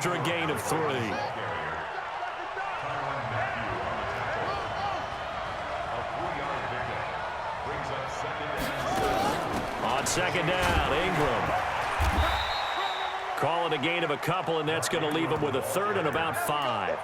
after a gain of 3. On second down, Ingram. Call it a gain of a couple, and that's going to leave him with a third and about 5.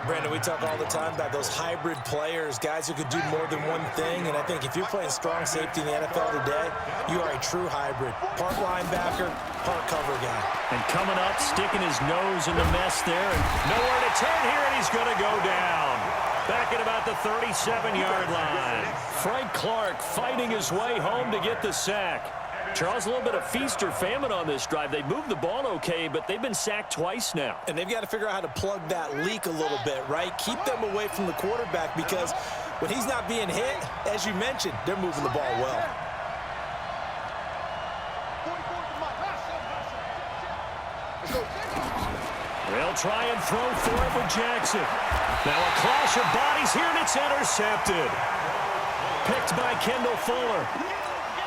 Brandon, we talk all the time about those hybrid players, guys who could do more than one thing, and I think if you're playing strong safety in the NFL today, you are a true hybrid. Part linebacker, part cover guy. And coming up, sticking his nose in the mess there, and nowhere to turn here, and he's going to go down. Back at about the 37-yard line. Frank Clark fighting his way home to get the sack. Charles, a little bit of feast or famine on this drive. They moved the ball okay, but they've been sacked twice now. And they've got to figure out how to plug that leak a little bit, right? Keep them away from the quarterback because when he's not being hit, as you mentioned, they're moving the ball well. They'll try and throw for it with Jackson. Now a clash of bodies here, and it's intercepted. Picked by Kendall Fuller.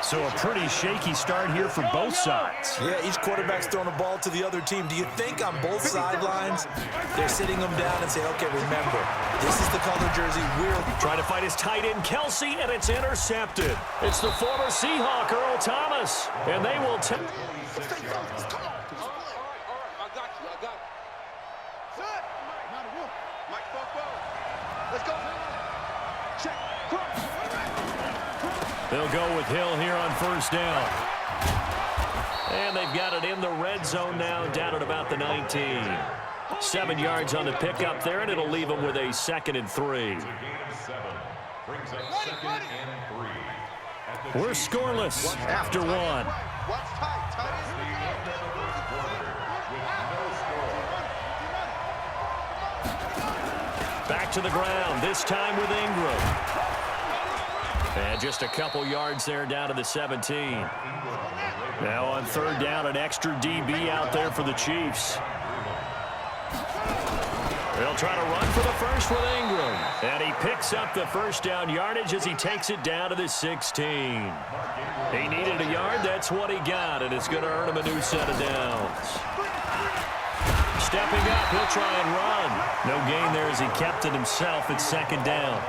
So a pretty shaky start here for both sides. Yeah, each quarterback's throwing a ball to the other team. Do you think on both sidelines they're sitting them down and say, okay, remember, this is the color jersey. We're trying to fight his tight end, Kelsey, and it's intercepted. It's the former Seahawk, Earl Thomas, and they will take... They'll go with Hill here on first down. And they've got it in the red zone now, down at about the 19. 7 yards on the pickup there, and it'll leave them with a 2nd and 3. We're scoreless after 1. Back to the ground, this time with Ingram. And just a couple yards there down to the 17. Now on third down, an extra DB out there for the Chiefs. They'll try to run for the first with Ingram. And he picks up the first down yardage as he takes it down to the 16. He needed a yard. That's what he got, and it's going to earn him a new set of downs. Stepping up, he'll try and run. No gain there as he kept it himself at second down.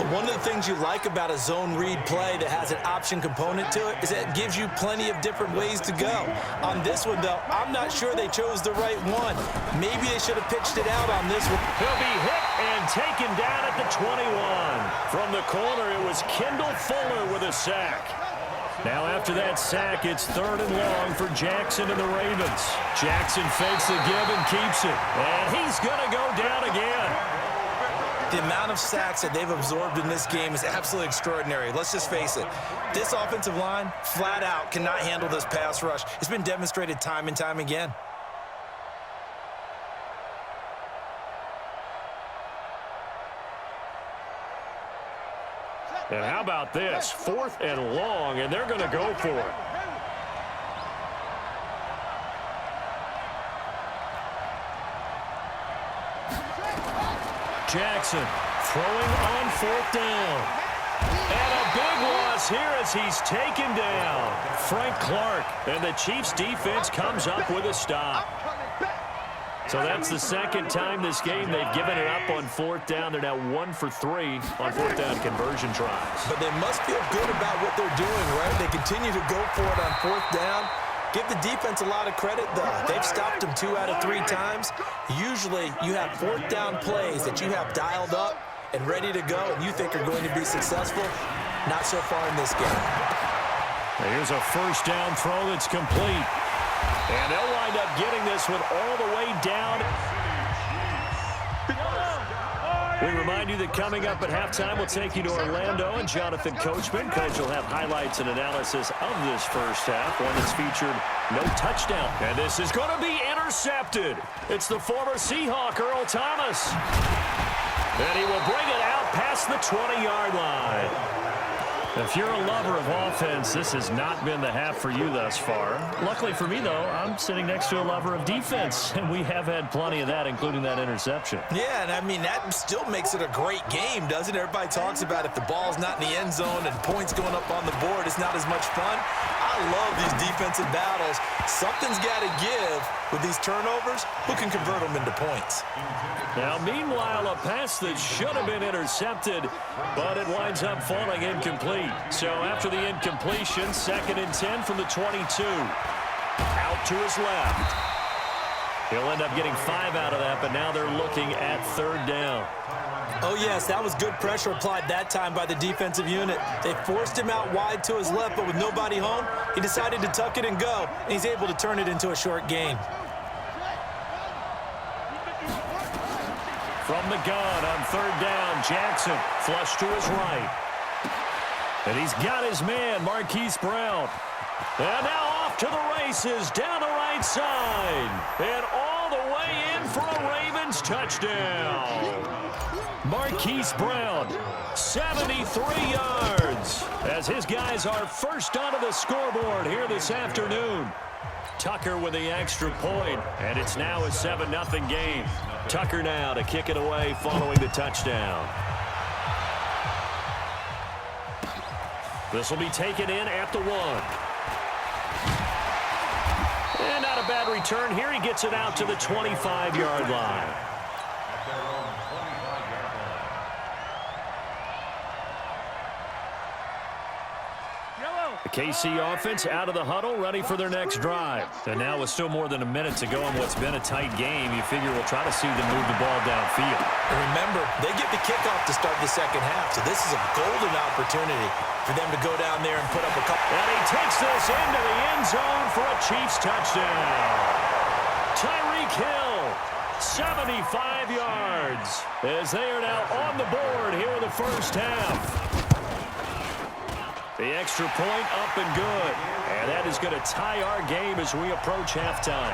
One of the things you like about a zone read play that has an option component to it is that it gives you plenty of different ways to go. On this one, though, I'm not sure they chose the right one. Maybe they should have pitched it out on this one. He'll be hit and taken down at the 21. From the corner, it was Kendall Fuller with a sack. Now after that sack, it's 3rd and long for Jackson and the Ravens. Jackson fakes the give and keeps it. And he's going to go down again. The amount of sacks that they've absorbed in this game is absolutely extraordinary. Let's just face it. This offensive line, flat out, cannot handle this pass rush. It's been demonstrated time and time again. And how about this? 4th and long, and they're going to go for it. Jackson throwing on 4th down. And a big loss here as he's taken down. Frank Clark, and the Chiefs defense comes up with a stop. So that's the 2nd time this game they've given it up on 4th down. They're now 1 for 3 on 4th down conversion tries. But they must feel good about what they're doing, right? They continue to go for it on 4th down. Give the defense a lot of credit, though. They've stopped them 2 out of 3 times. Usually, you have 4th down plays that you have dialed up and ready to go and you think are going to be successful. Not so far in this game. Here's a first down throw that's complete. And they'll wind up getting this one all the way down. We remind you that coming up at halftime, we'll take you to Orlando and Jonathan Coachman. Coach will have highlights and analysis of this first half, one that's featured no touchdown. And this is going to be intercepted. It's the former Seahawk, Earl Thomas. And he will bring it out past the 20-yard line. If you're a lover of offense, this has not been the half for you thus far. Luckily for me, though, I'm sitting next to a lover of defense, and we have had plenty of that, including that interception. Yeah, and I mean, that still makes it a great game, doesn't it? Everybody talks about if the ball's not in the end zone and points going up on the board, it's not as much fun. I love these defensive battles. Something's got to give with these turnovers. Who can convert them into points? Now, meanwhile, a pass that should have been intercepted, but it winds up falling incomplete. So after the incompletion, 2nd and 10 from the 22. Out to his left. He'll end up getting 5 out of that, but now they're looking at 3rd down. Oh, yes, that was good pressure applied that time by the defensive unit. They forced him out wide to his left, but with nobody home, he decided to tuck it and go, and he's able to turn it into a short gain. From the gun on 3rd down, Jackson flush to his right. And he's got his man, Marquise Brown. And now off to the races, down the right side. And all the way in for a Ravens touchdown. Marquise Brown, 73 yards, as his guys are first onto the scoreboard here this afternoon. Tucker with the extra point, and it's now a 7-0 game. Tucker now to kick it away following the touchdown. This will be taken in at the 1. And not a bad return here. He gets it out to the 25-yard line. The KC offense out of the huddle, ready for their next drive. And now with still more than a minute to go in what's been a tight game, you figure we'll try to see them move the ball downfield. And remember, they get the kickoff to start the second half, so this is a golden opportunity for them to go down there and put up a couple. And he takes this into the end zone for a Chiefs touchdown. Tyreek Hill, 75 yards, as they are now on the board here in the first half. The extra point up and good. And that is going to tie our game as we approach halftime.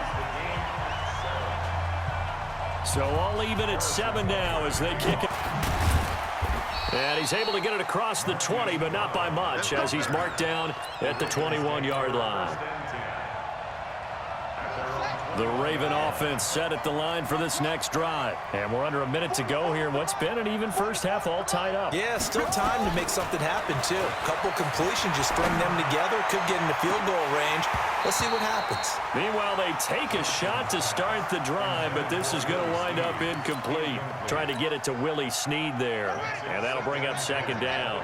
So all even at 7 now as they kick it. And he's able to get it across the 20, but not by much, as he's marked down at the 21-yard line. The Raven offense set at the line for this next drive. And we're under a minute to go here. What's been an even first half all tied up. Yeah, still time to make something happen, too. A couple completions, you string them together, could get in the field goal range. Let's see what happens. Meanwhile, they take a shot to start the drive, but this is going to wind up incomplete. Trying to get it to Willie Snead there. And that'll bring up 2nd down.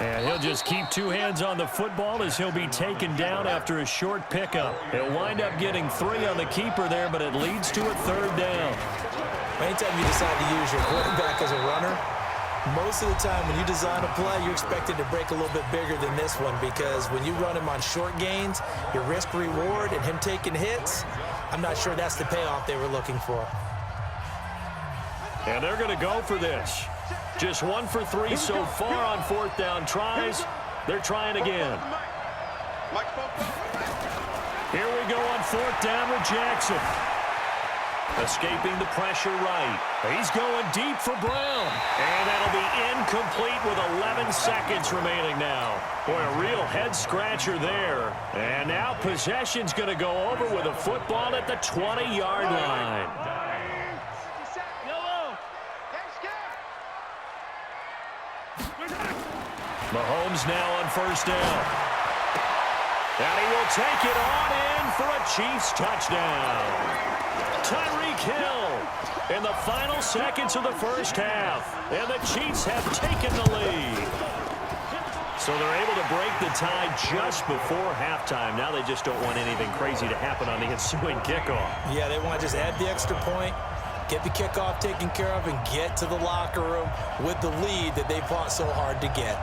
And he'll just keep 2 hands on the football as he'll be taken down after a short pickup. He'll wind up getting 3 on the keeper there, but it leads to a 3rd down. Anytime you decide to use your quarterback as a runner, most of the time when you design a play, you're expected to break a little bit bigger than this one, because when you run him on short gains, your risk-reward and him taking hits, I'm not sure that's the payoff they were looking for. And they're going to go for this. Just 1 for 3 so far on 4th down tries. They're trying again. Here we go on 4th down with Jackson. Escaping the pressure right. He's going deep for Brown. And that'll be incomplete with 11 seconds remaining now. Boy, a real head-scratcher there. And now possession's going to go over with a football at the 20-yard line. Mahomes now on 1st down. And he will take it on in for a Chiefs touchdown. Tyreek Hill in the final seconds of the first half. And the Chiefs have taken the lead. So they're able to break the tie just before halftime. Now they just don't want anything crazy to happen on the ensuing kickoff. Yeah, they want to just add the extra point, get the kickoff taken care of, and get to the locker room with the lead that they fought so hard to get.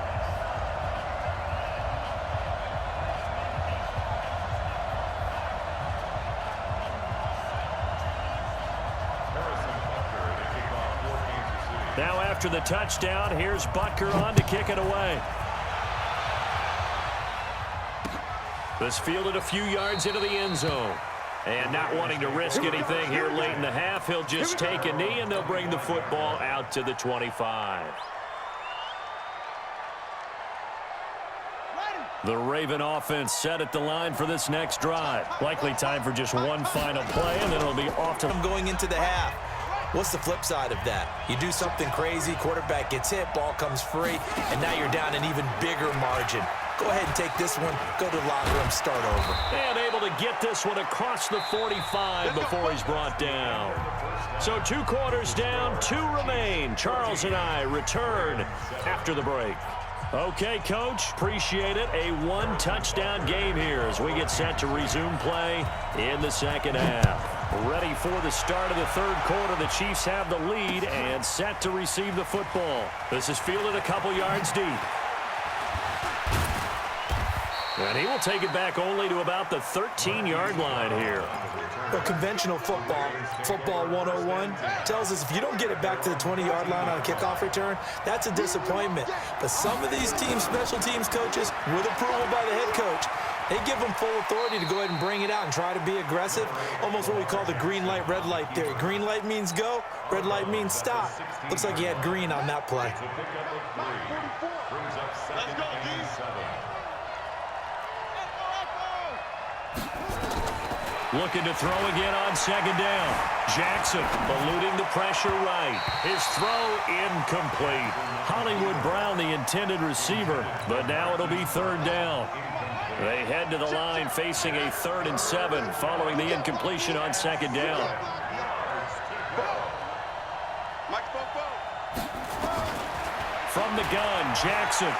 Now after the touchdown, here's Butker on to kick it away. This fielded a few yards into the end zone. And not wanting to risk anything here late in the half, he'll just take a knee and they'll bring the football out to the 25. The Raven offense set at the line for this next drive. Likely time for just one final play, and then it'll be off to them going into the half. What's the flip side of that? You do something crazy, quarterback gets hit, ball comes free, and now you're down an even bigger margin. Go ahead and take this one, go to the locker room, start over. And able to get this one across the 45 before he's brought down. So 2 quarters down, 2 remain. Charles and I return after the break. Okay, Coach, appreciate it. A 1-touchdown game here as we get set to resume play in the second half. Ready for the start of the third quarter. The Chiefs have the lead and set to receive the football. This is fielded a couple yards deep. And he will take it back only to about the 13-yard line here. Well, conventional football 101, tells us if you don't get it back to the 20-yard line on a kickoff return, that's a disappointment. But some of these teams, special teams coaches, with approval by the head coach, they give them full authority to go ahead and bring it out and try to be aggressive, almost what we call the green light, red light theory. Green light means go, red light means stop. Looks like he had green on that play. Let's go, D. Looking to throw again on second down. Jackson eluding the pressure right. His throw incomplete. Hollywood Brown, the intended receiver, but now it'll be third down. They head to the line facing a 3rd and 7 following the incompletion on second down. From the gun, Jackson.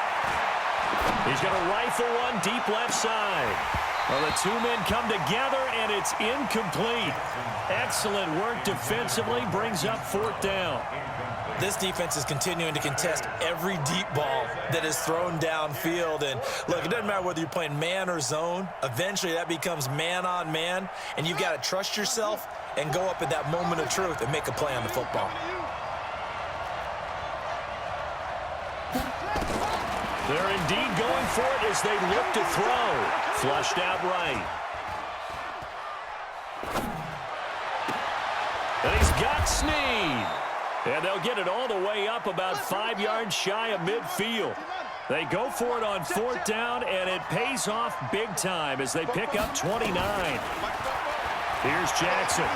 He's going to rifle one deep left side. Well, the 2 men come together, and it's incomplete. Excellent work defensively, brings up 4th down. This defense is continuing to contest every deep ball that is thrown downfield. And, look, it doesn't matter whether you're playing man or zone. Eventually, that becomes man-on-man, and you've got to trust yourself and go up at that moment of truth and make a play on the football. They're indeed going for it as they look to throw. Flushed out right. And he's got Snead. And they'll get it all the way up about 5 yards shy of midfield. They go for it on 4th down, and it pays off big time as they pick up 29. Here's Jackson.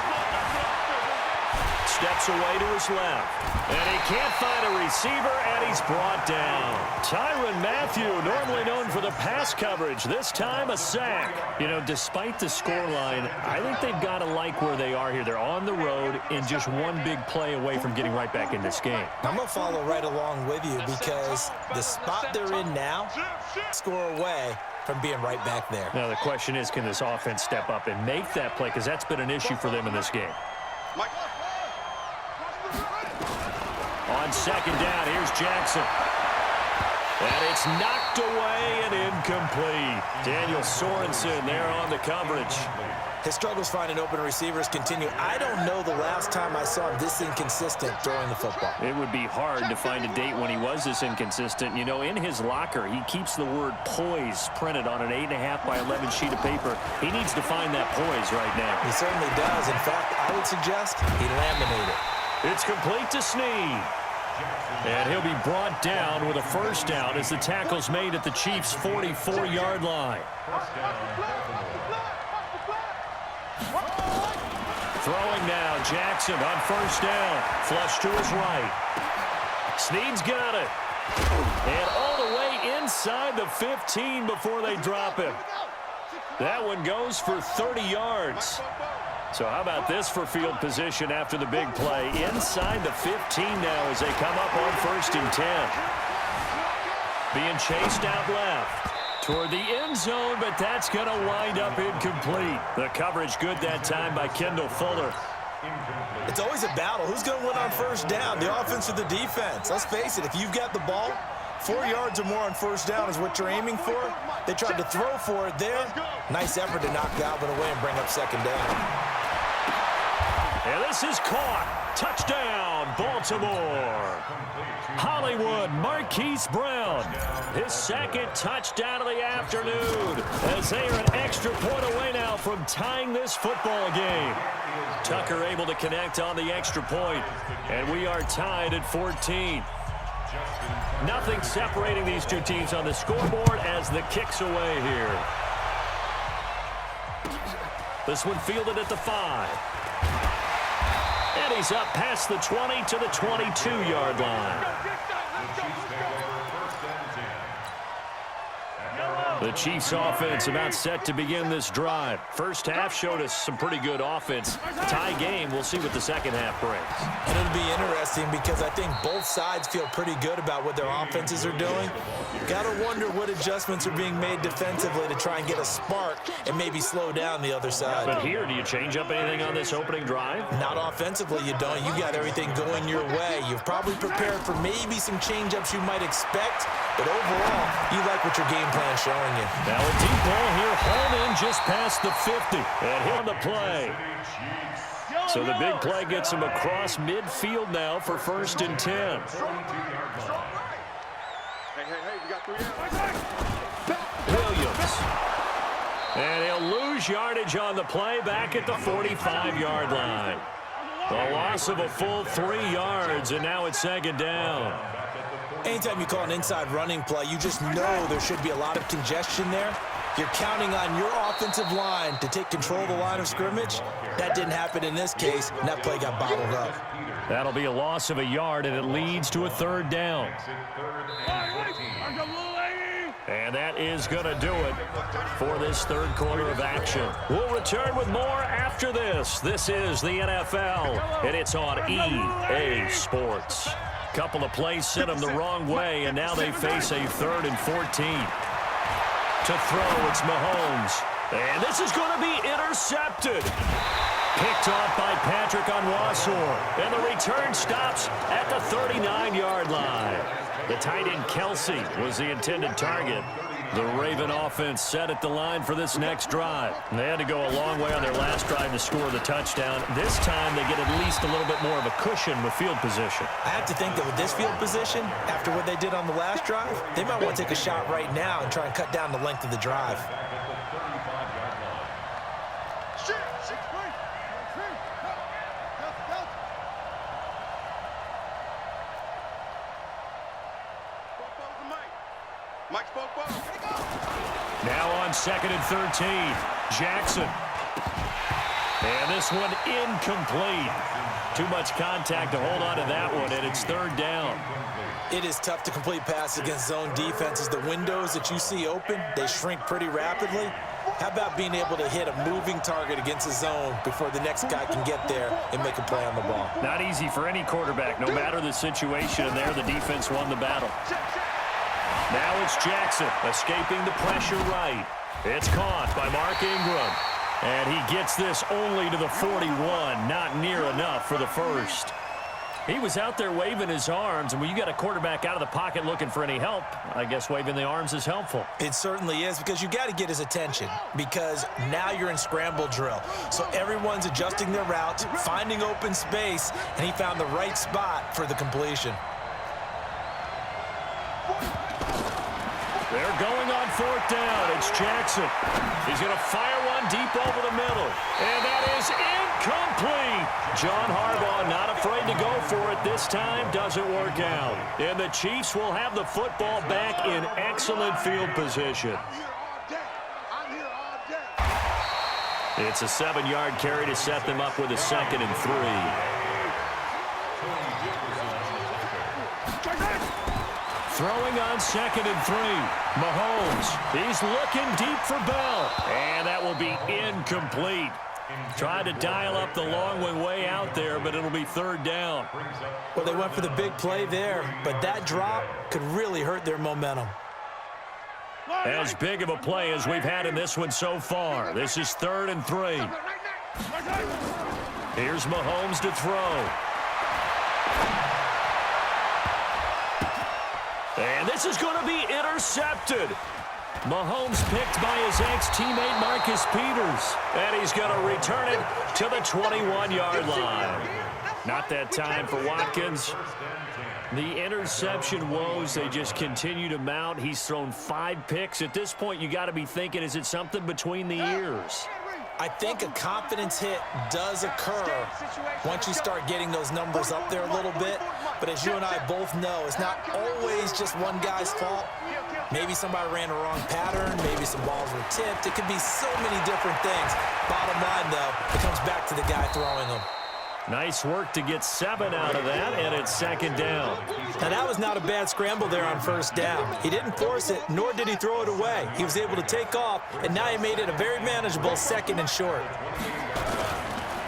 Steps away to his left. And he can't find a receiver, and he's brought down. Tyrann Mathieu, normally known for the pass coverage, this time a sack. You know, despite the scoreline, I think they've got to like where they are here. They're on the road and just one big play away from getting right back in this game. I'm going to follow right along with you because the spot they're in now, score away from being right back there. Now, the question is, can this offense step up and make that play? Because that's been an issue for them in this game. On second down, here's Jackson. And it's knocked away and incomplete. Daniel Sorensen there on the coverage. His struggles finding open receivers continue. I don't know the last time I saw him this inconsistent throwing the football. It would be hard to find a date when he was this inconsistent. You know, in his locker, he keeps the word poise printed on an 8.5 by 11 sheet of paper. He needs to find that poise right now. He certainly does. In fact, I would suggest he laminated. It's complete to Snead. And he'll be brought down with a first down as the tackle's made at the Chiefs' 44-yard line. Throwing now, Jackson on first down. Flush to his right. Snead's got it. And all the way inside the 15 before they drop him. That one goes for 30 yards. So how about this for field position after the big play? Inside the 15 now as they come up on 1st and 10. Being chased out left toward the end zone, but that's going to wind up incomplete. The coverage good that time by Kendall Fuller. It's always a battle. Who's going to win on first down, the offense or the defense? Let's face it, if you've got the ball, 4 yards or more on first down is what you're aiming for. They tried to throw for it there. Nice effort to knock Galvin away and bring up second down. And this is caught. Touchdown, Baltimore. Hollywood Marquise Brown. His 2nd touchdown of the afternoon as they are an extra point away now from tying this football game. Tucker able to connect on the extra point, and we are tied at 14. Nothing separating these two teams on the scoreboard as the kick's away here. This one fielded at the 5. And he's up past the 20 to the 22-yard line. The Chiefs offense about set to begin this drive. First half showed us some pretty good offense. Tie game, we'll see what the second half brings. And it'll be interesting because I think both sides feel pretty good about what their offenses are doing. Got to wonder what adjustments are being made defensively to try and get a spark and maybe slow down the other side. But here, do you change up anything on this opening drive? Not offensively, you don't. You got everything going your way. You've probably prepared for maybe some change-ups you might expect, but overall, you like what your game plan's showing you. Now a deep ball here, hauled in just past the 50. And here on the play. So the big play gets him across midfield now for 1st and 10. Williams. And he'll lose yardage on the play back at the 45-yard line. A loss of a full 3 yards, and now it's 2nd down. Anytime you call an inside running play, you just know there should be a lot of congestion there. You're counting on your offensive line to take control of the line of scrimmage. That didn't happen in this case, and that play got bottled up. That'll be a loss of a yard, and it leads to a 3rd down. And that is going to do it for this 3rd quarter of action. We'll return with more after this. This is the NFL, and it's on EA Sports. Couple of plays sent them the wrong way, and now they face a 3rd and 14. To throw, it's Mahomes. And this is going to be intercepted. Picked off by Patrick Onwuasor. And the return stops at the 39-yard line. The tight end Kelsey was the intended target. The Raven offense set at the line for this next drive. And they had to go a long way on their last drive to score the touchdown. This time they get at least a little bit more of a cushion with field position. I have to think that with this field position, after what they did on the last drive, they might want to take a shot right now and try and cut down the length of the drive. Now on 2nd and 13, Jackson. And this one incomplete. Too much contact to hold on to that one, and it's 3rd down. It is tough to complete passes against zone defenses. The windows that you see open, they shrink pretty rapidly. How about being able to hit a moving target against a zone before the next guy can get there and make a play on the ball? Not easy for any quarterback, no matter the situation, and there the defense won the battle. Now it's Jackson escaping the pressure right. It's caught by Mark Ingram. And he gets this only to the 41, not near enough for the 1st. He was out there waving his arms, and when you got a quarterback out of the pocket looking for any help, I guess waving the arms is helpful. It certainly is, because you got to get his attention, because now you're in scramble drill. So everyone's adjusting their routes, finding open space, and he found the right spot for the completion. They're going on 4th down. It's Jackson. He's going to fire one deep over the middle. And that is incomplete. John Harbaugh not afraid to go for it this time. Doesn't work out. And the Chiefs will have the football back in excellent field position. It's a 7-yard carry to set them up with a 2nd and 3. Throwing on 2nd and 3. Mahomes, he's looking deep for Bell. And that will be incomplete. Tried to dial up the long way out there, but it'll be 3rd down. Well, they went for the big play there, but that drop could really hurt their momentum. As big of a play as we've had in this one so far. This is 3rd and 3. Here's Mahomes to throw. And this is going to be intercepted. Mahomes picked by his ex-teammate Marcus Peters. And he's going to return it to the 21-yard line. Not that time for Watkins. The interception woes, they just continue to mount. He's thrown 5 picks. At this point, you got to be thinking, is it something between the ears? I think a confidence hit does occur once you start getting those numbers up there a little bit. But as you and I both know, it's not always just one guy's fault. Maybe somebody ran a wrong pattern. Maybe some balls were tipped. It could be so many different things. Bottom line, though, it comes back to the guy throwing them. Nice work to get 7 out of that, and it's second down. Now, that was not a bad scramble there on first down. He didn't force it, nor did he throw it away. He was able to take off, and now he made it a very manageable second and short.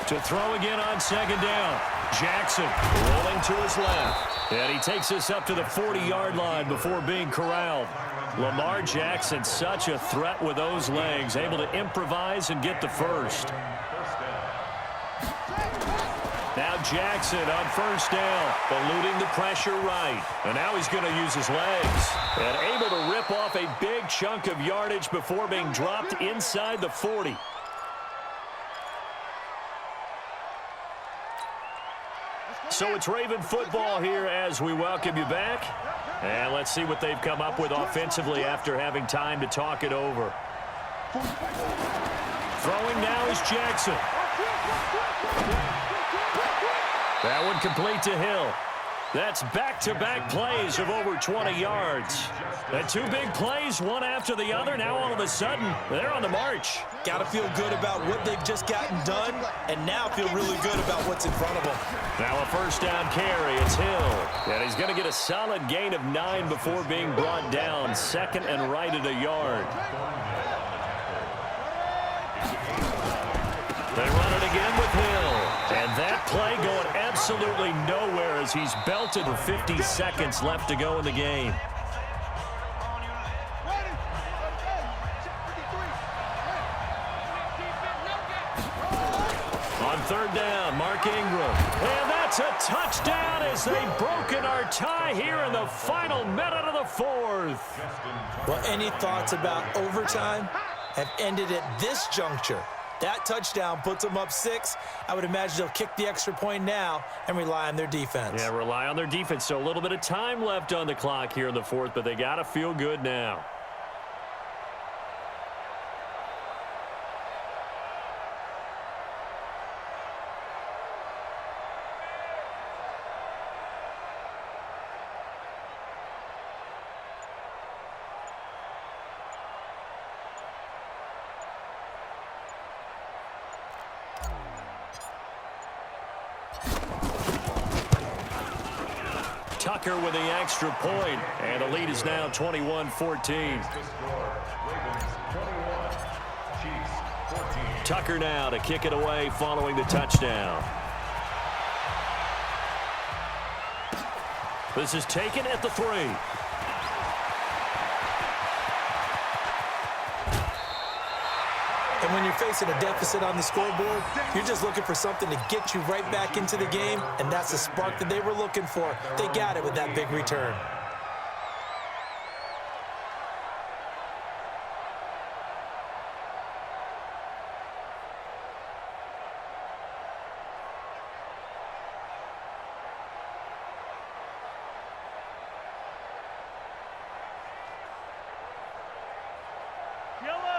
To throw again on second down. Jackson rolling to his left. And he takes us up to the 40-yard line before being corralled. Lamar Jackson, such a threat with those legs, able to improvise and get the first. Now Jackson on first down, eluding the pressure right. And now he's going to use his legs. And able to rip off a big chunk of yardage before being dropped inside the 40. So it's Raven football here as we welcome you back. And let's see what they've come up with offensively after having time to talk it over. Throwing now is Jackson. That one complete to Hill. That's back-to-back plays of over 20 yards. And 2 big plays, one after the other. Now all of a sudden, they're on the march. Got to feel good about what they've just gotten done, and now feel really good about what's in front of them. Now a first down carry. It's Hill. And he's going to get a solid gain of 9 before being brought down. Second and right at a yard. They run it again with Hill. And that play going absolutely nowhere as he's belted with 50 seconds left to go in the game. On third down, Mark Ingram. And that's a touchdown as they've broken our tie here in the final minute of the fourth. Well, any thoughts about overtime have ended at this juncture. That touchdown puts them up 6. I would imagine they'll kick the extra point now and rely on their defense. Yeah, rely on their defense. So a little bit of time left on the clock here in the fourth, but they got to feel good now. Tucker with the extra point, and the lead is now 21-14. Tucker now to kick it away following the touchdown. This is taken at the 3. And when you're facing a deficit on the scoreboard, you're just looking for something to get you right back into the game, and that's the spark that they were looking for. They got it with that big return.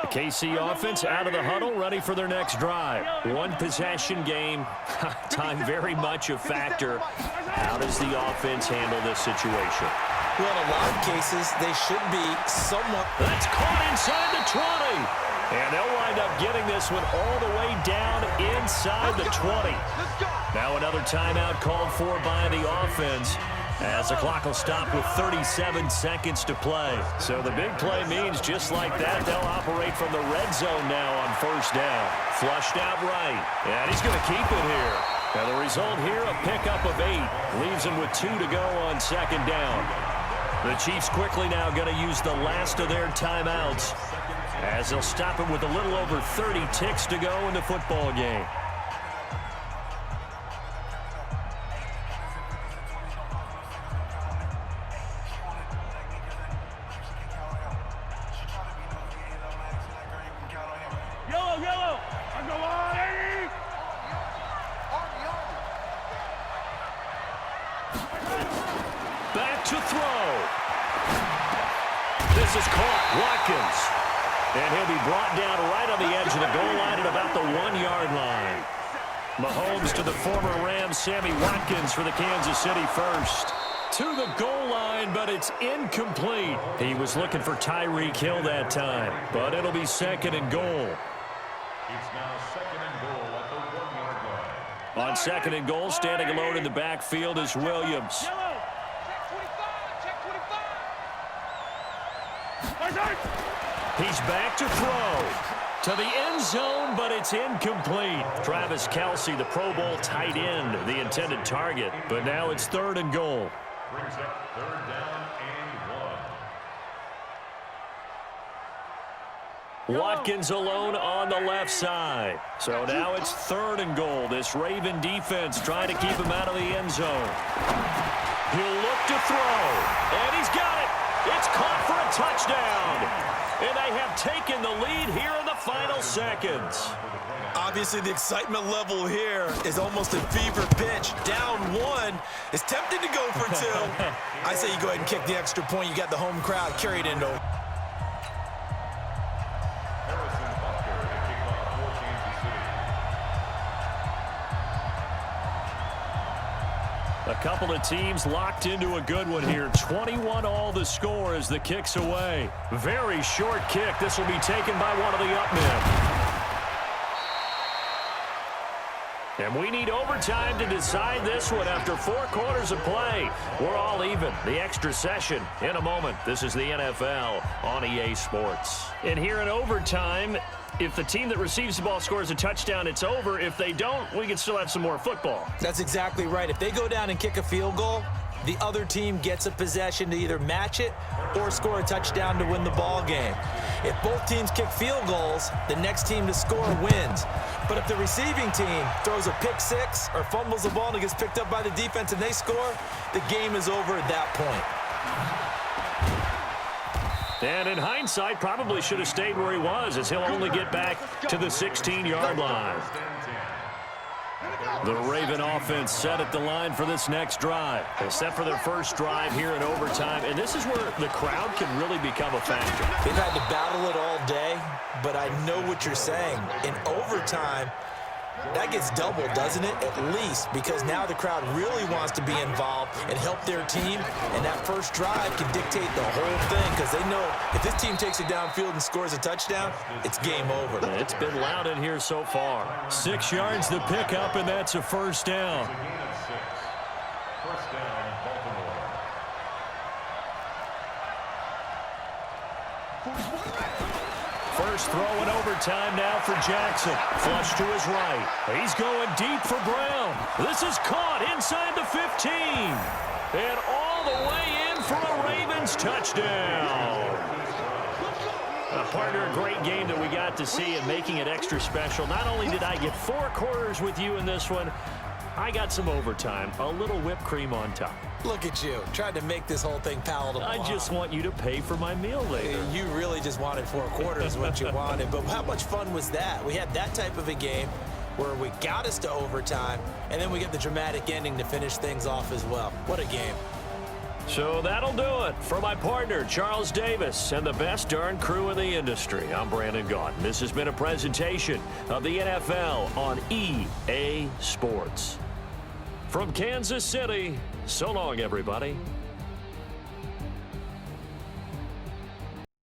KC offense out of the huddle, ready for their next drive. One possession game. Time very much a factor. How does the offense handle this situation? Well, in a lot of cases, they should be somewhat. That's caught inside the 20. And they'll wind up getting this one all the way down inside the 20. Now another timeout called for by the offense, as the clock will stop with 37 seconds to play. So the big play means just like that, they'll operate from the red zone now on first down. Flushed out right. And he's going to keep it here. Now the result here, a pickup of 8. Leaves him with 2 to go on second down. The Chiefs quickly now going to use the last of their timeouts, as they'll stop him with a little over 30 ticks to go in the football game. Back to throw. This is caught. Watkins. And he'll be brought down right on the edge of the goal line at about the 1-yard line. Mahomes to the former Rams, Sammy Watkins for the Kansas City first. To the goal line, but it's incomplete. He was looking for Tyreek Hill that time, but it'll be second and goal. It's now second and goal at the 1-yard line. On 2nd and goal, standing alone in the backfield is Williams. He's back to throw. To the end zone, but it's incomplete. Travis Kelce, the Pro Bowl tight end, the intended target. But now it's 3rd and goal. Brings up 3rd down and 1. Watkins alone on the left side. So now it's 3rd and goal. This Raven defense trying to keep him out of the end zone. He'll look to throw. And he's got it. It's caught for a touchdown. And they have taken the lead here in the final seconds. Obviously, the excitement level here is almost a fever pitch. Down 1 is tempted to go for 2. I say you go ahead and kick the extra point. You got the home crowd carried into. A couple of teams locked into a good one here. 21 all the score as the kick's away. Very short kick. This will be taken by one of the up men. And we need overtime to decide this one after 4 quarters of play. We're all even. The extra session in a moment. This is the NFL on EA Sports. And here in overtime, if the team that receives the ball scores a touchdown, it's over. If they don't, we can still have some more football. That's exactly right. If they go down and kick a field goal, the other team gets a possession to either match it or score a touchdown to win the ball game. If both teams kick field goals, the next team to score wins. But if the receiving team throws a pick 6 or fumbles the ball and it gets picked up by the defense and they score, the game is over at that point. And in hindsight, probably should have stayed where he was, as he'll only get back to the 16-yard line. The Raven offense set at the line for this next drive. They're set for their first drive here in overtime, and this is where the crowd can really become a factor. They've had to battle it all day, but I know what you're saying. In overtime, that gets doubled, doesn't it? At least, because now the crowd really wants to be involved and help their team, and that first drive can dictate the whole thing, because they know if this team takes it downfield and scores a touchdown, it's game over. It's been loud in here so far. 6 yards the pickup, and that's a first down. First down, Baltimore. First throw in overtime now for Jackson. Flush to his right. He's going deep for Brown. This is caught inside the 15. And all the way in for a Ravens touchdown. Partner, a great game that we got to see and making it extra special. Not only did I get 4 quarters with you in this one, I got some overtime, a little whipped cream on top. Look at you, trying to make this whole thing palatable. I just want you to pay for my meal later. You really just wanted 4 quarters what you wanted, but how much fun was that? We had that type of a game where we got us to overtime, and then we get the dramatic ending to finish things off as well. What a game. So that'll do it for my partner, Charles Davis, and the best darn crew in the industry. I'm Brandon Gaudin. This has been a presentation of the NFL on EA Sports. From Kansas City, so long, everybody.